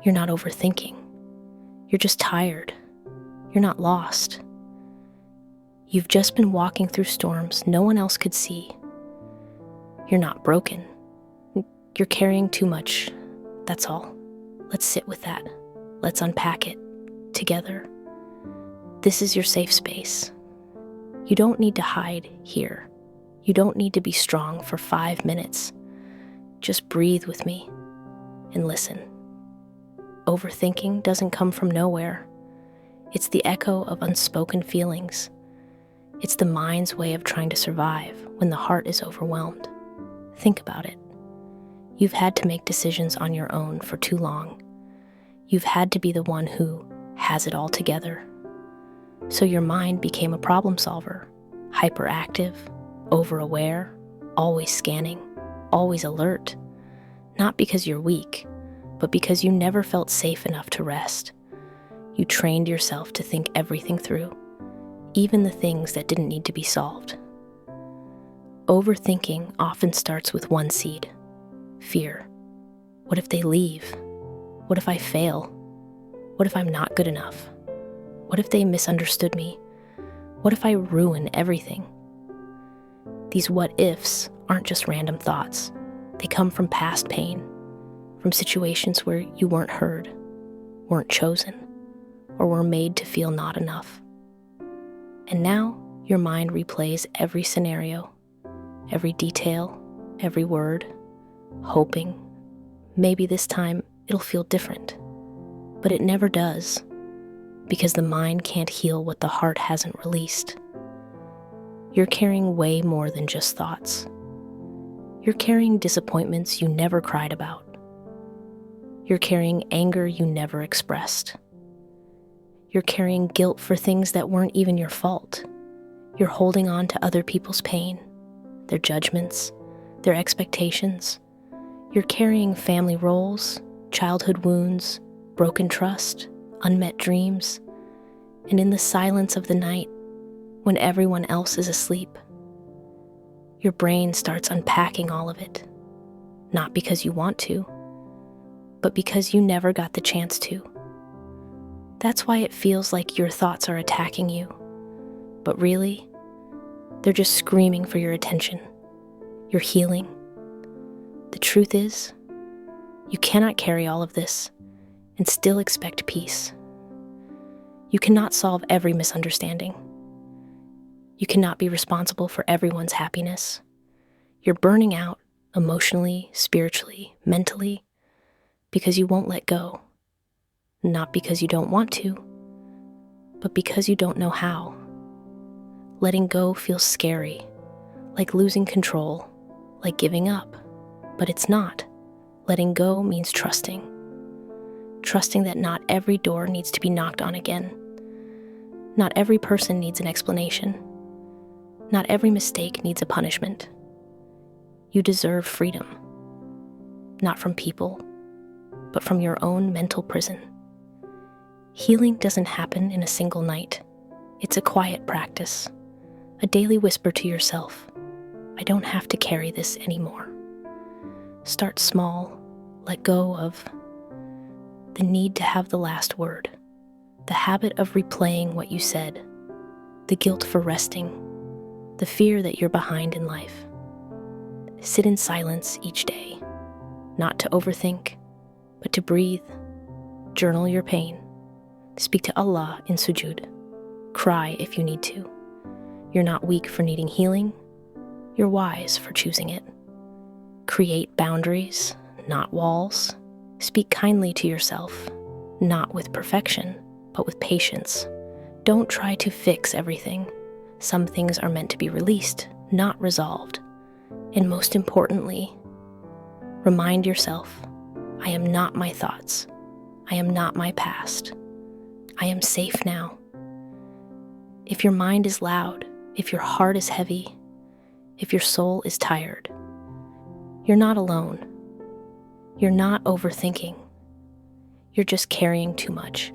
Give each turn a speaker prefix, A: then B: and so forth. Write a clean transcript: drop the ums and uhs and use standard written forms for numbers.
A: You're not overthinking. You're just tired. You're not lost. You've just been walking through storms no one else could see. You're not broken. You're carrying too much. That's all. Let's sit with that. Let's unpack it together. This is your safe space. You don't need to hide here. You don't need to be strong for 5 minutes. Just breathe with me and listen. Overthinking doesn't come from nowhere. It's the echo of unspoken feelings. It's the mind's way of trying to survive when the heart is overwhelmed. Think about it. You've had to make decisions on your own for too long. You've had to be the one who has it all together. So your mind became a problem solver, hyperactive, over-aware, always scanning, always alert. Not because you're weak, but because you never felt safe enough to rest. You trained yourself to think everything through, even the things that didn't need to be solved. Overthinking often starts with one seed: fear. What if they leave? What if I fail? What if I'm not good enough? What if they misunderstood me? What if I ruin everything? These what ifs aren't just random thoughts. They come from past pain, from situations where you weren't heard, weren't chosen, or were made to feel not enough. And now your mind replays every scenario, every detail, every word, hoping maybe this time it'll feel different. But it never does, because the mind can't heal what the heart hasn't released. You're carrying way more than just thoughts. You're carrying disappointments you never cried about. You're carrying anger you never expressed. You're carrying guilt for things that weren't even your fault. You're holding on to other people's pain, their judgments, their expectations. You're carrying family roles, childhood wounds, broken trust, unmet dreams. And in the silence of the night, when everyone else is asleep, your brain starts unpacking all of it. Not because you want to, but because you never got the chance to. That's why it feels like your thoughts are attacking you. But really, they're just screaming for your attention, your healing. The truth is, you cannot carry all of this and still expect peace. You cannot solve every misunderstanding. You cannot be responsible for everyone's happiness. You're burning out emotionally, spiritually, mentally, because you won't let go. Not because you don't want to, but because you don't know how. Letting go feels scary, like losing control, like giving up, but it's not. Letting go means trusting. Trusting that not every door needs to be knocked on again. Not every person needs an explanation. Not every mistake needs a punishment. You deserve freedom, not from people, but from your own mental prison. Healing doesn't happen in a single night. It's a quiet practice, a daily whisper to yourself, I don't have to carry this anymore. Start small, let go of the need to have the last word, the habit of replaying what you said, the guilt for resting, the fear that you're behind in life. Sit in silence each day, not to overthink, but to breathe. Journal your pain. Speak to Allah in sujood. Cry if you need to. You're not weak for needing healing. You're wise for choosing it. Create boundaries, not walls. Speak kindly to yourself, not with perfection, but with patience. Don't try to fix everything. Some things are meant to be released, not resolved. And most importantly, remind yourself, I am not my thoughts. I am not my past. I am safe now. If your mind is loud, if your heart is heavy, if your soul is tired, you're not alone. You're not overthinking. You're just carrying too much.